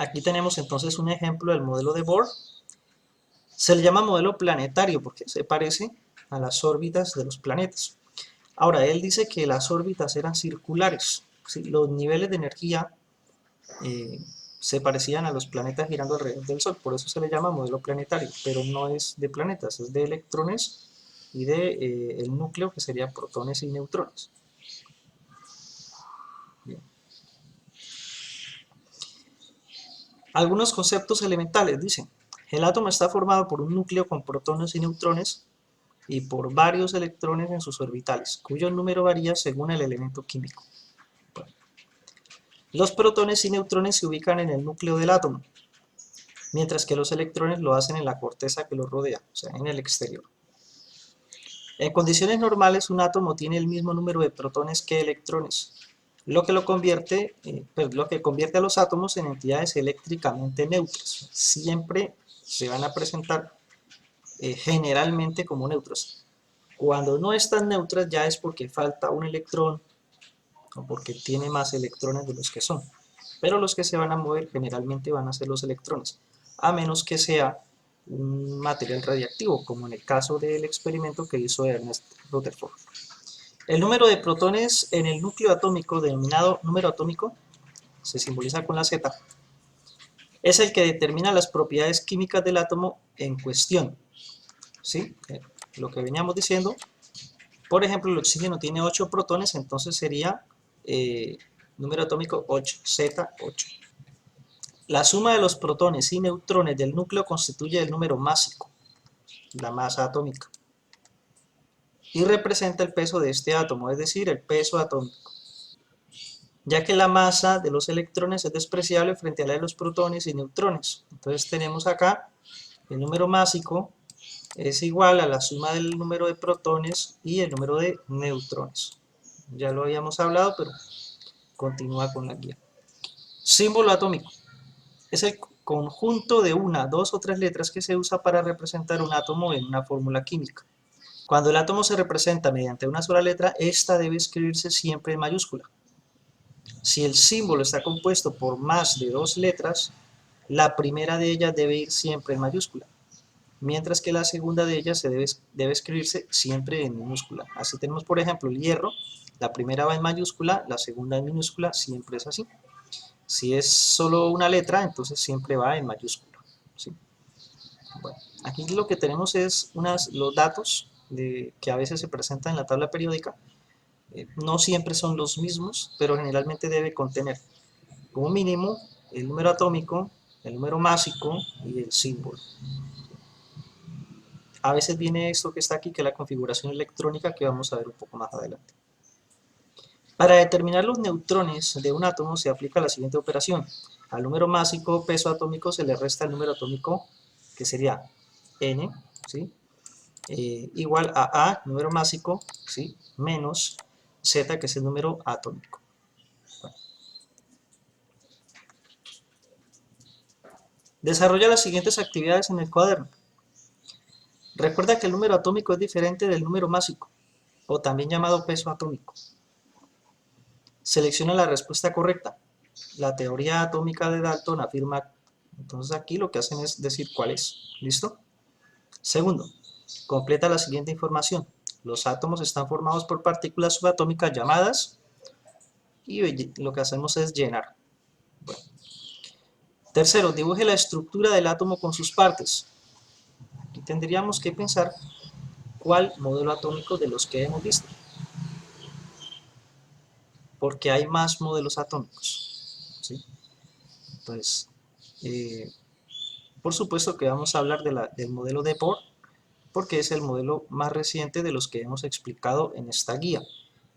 Aquí tenemos entonces un ejemplo del modelo de Bohr. Se le llama modelo planetario porque se parece a las órbitas de los planetas. Ahora, él dice que las órbitas eran circulares, ¿sí? Los niveles de energía eh, se parecían a los planetas girando alrededor del Sol, por eso se le llama modelo planetario, pero no es de planetas, es de electrones y de el núcleo, que sería protones y neutrones. Bien. Algunos conceptos elementales dicen: el átomo está formado por un núcleo con protones y neutrones y por varios electrones en sus orbitales, cuyo número varía según el elemento químico. Bueno, los protones y neutrones se ubican en el núcleo del átomo, mientras que los electrones lo hacen en la corteza que lo rodea, o sea, en el exterior. En condiciones normales, un átomo tiene el mismo número de protones que electrones, lo que convierte a los átomos en entidades eléctricamente neutras. Siempre se van a presentar generalmente como neutros. Cuando no están neutras ya es porque falta un electrón o porque tiene más electrones de los que son. Pero los que se van a mover generalmente van a ser los electrones, a menos que sea un material radiactivo, como en el caso del experimento que hizo Ernest Rutherford. El número de protones en el núcleo atómico, denominado número atómico, se simboliza con la Z, es el que determina las propiedades químicas del átomo en cuestión. ¿Sí? Lo que veníamos diciendo, por ejemplo, el oxígeno tiene 8 protones, entonces sería número atómico 8, Z8. La suma de los protones y neutrones del núcleo constituye el número másico, la masa atómica, y representa el peso de este átomo, es decir, el peso atómico, ya que la masa de los electrones es despreciable frente a la de los protones y neutrones. Entonces tenemos acá el número másico es igual a la suma del número de protones y el número de neutrones. Ya lo habíamos hablado, pero continúa con la guía. Símbolo atómico. Es el conjunto de una, dos o tres letras que se usa para representar un átomo en una fórmula química. Cuando el átomo se representa mediante una sola letra, esta debe escribirse siempre en mayúscula. Si el símbolo está compuesto por más de dos letras, la primera de ellas debe ir siempre en mayúscula, mientras que la segunda de ellas debe escribirse siempre en minúscula. Así tenemos, por ejemplo, el hierro, la primera va en mayúscula, la segunda en minúscula, siempre es así. Si es solo una letra, entonces siempre va en mayúscula. ¿Sí? Bueno, aquí lo que tenemos es los datos que a veces se presentan en la tabla periódica. No siempre son los mismos, pero generalmente debe contener como mínimo el número atómico, el número másico y el símbolo. A veces viene esto que está aquí, que es la configuración electrónica, que vamos a ver un poco más adelante. Para determinar los neutrones de un átomo se aplica la siguiente operación. Al número másico, peso atómico, se le resta el número atómico, que sería n, ¿sí? Igual a A, número másico, ¿sí? Menos Z, que es el número atómico. Bueno. Desarrolla las siguientes actividades en el cuaderno. Recuerda que el número atómico es diferente del número másico, o también llamado peso atómico. Selecciona la respuesta correcta. La teoría atómica de Dalton afirma, entonces aquí lo que hacen es decir cuál es. ¿Listo? Segundo, completa la siguiente información. Los átomos están formados por partículas subatómicas llamadas, y lo que hacemos es llenar. Bueno. Tercero, dibuje la estructura del átomo con sus partes. Aquí tendríamos que pensar cuál modelo atómico de los que hemos visto, porque hay más modelos atómicos. ¿Sí? Entonces, por supuesto que vamos a hablar del modelo de Bohr, porque es el modelo más reciente de los que hemos explicado en esta guía,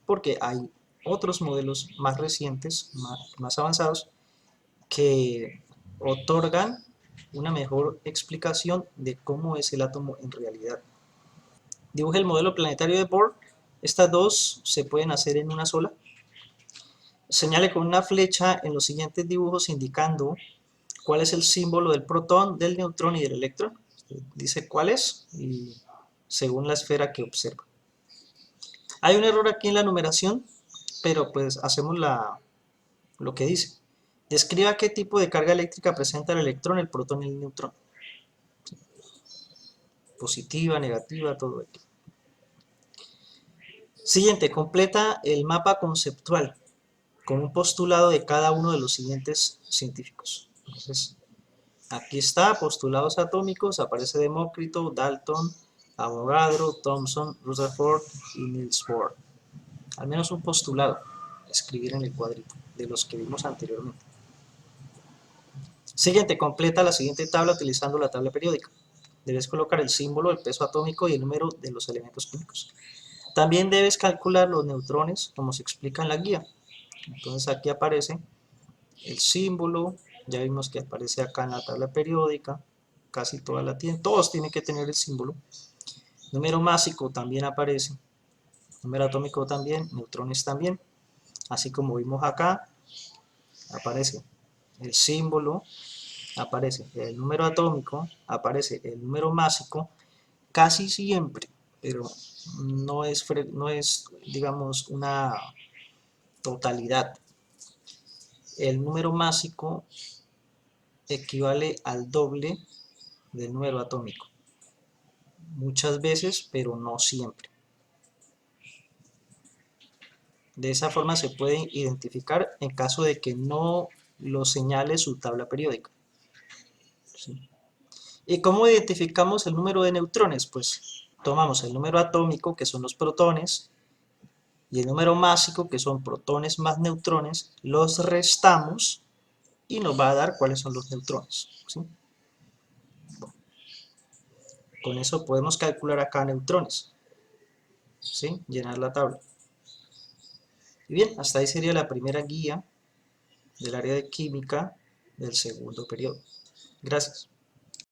porque hay otros modelos más recientes, más avanzados, que otorgan una mejor explicación de cómo es el átomo en realidad. Dibuje el modelo planetario de Bohr. Estas dos se pueden hacer en una sola. Señale con una flecha en los siguientes dibujos indicando cuál es el símbolo del protón, del neutrón y del electrón. Dice cuál es y según la esfera que observa. Hay un error aquí en la numeración, pero pues hacemos lo que dice. Describa qué tipo de carga eléctrica presenta el electrón, el protón y el neutrón. Positiva, negativa, todo esto. Siguiente, completa el mapa conceptual con un postulado de cada uno de los siguientes científicos. Entonces, aquí está, postulados atómicos, aparece Demócrito, Dalton, Avogadro, Thomson, Rutherford y Niels Bohr. Al menos un postulado, escribir en el cuadrito, de los que vimos anteriormente. Siguiente, completa la siguiente tabla utilizando la tabla periódica. Debes colocar el símbolo, el peso atómico y el número de los elementos químicos. También debes calcular los neutrones, como se explica en la guía. Entonces aquí aparece el símbolo, ya vimos que aparece acá en la tabla periódica, casi todas la tienen, todos tienen que tener el símbolo. Número másico también aparece, número atómico también, neutrones también, así como vimos acá, aparece el símbolo, aparece el número atómico, aparece el número másico, casi siempre, pero no es digamos, una totalidad. El número másico equivale al doble del número atómico. Muchas veces, pero no siempre. De esa forma se puede identificar en caso de que no lo señale su tabla periódica. ¿Sí? ¿Y cómo identificamos el número de neutrones? Pues tomamos el número atómico, que son los protones, y el número másico, que son protones más neutrones, los restamos y nos va a dar cuáles son los neutrones. ¿Sí? Bueno, con eso podemos calcular acá neutrones. ¿Sí? Llenar la tabla. Y bien, hasta ahí sería la primera guía del área de química del segundo periodo. Gracias.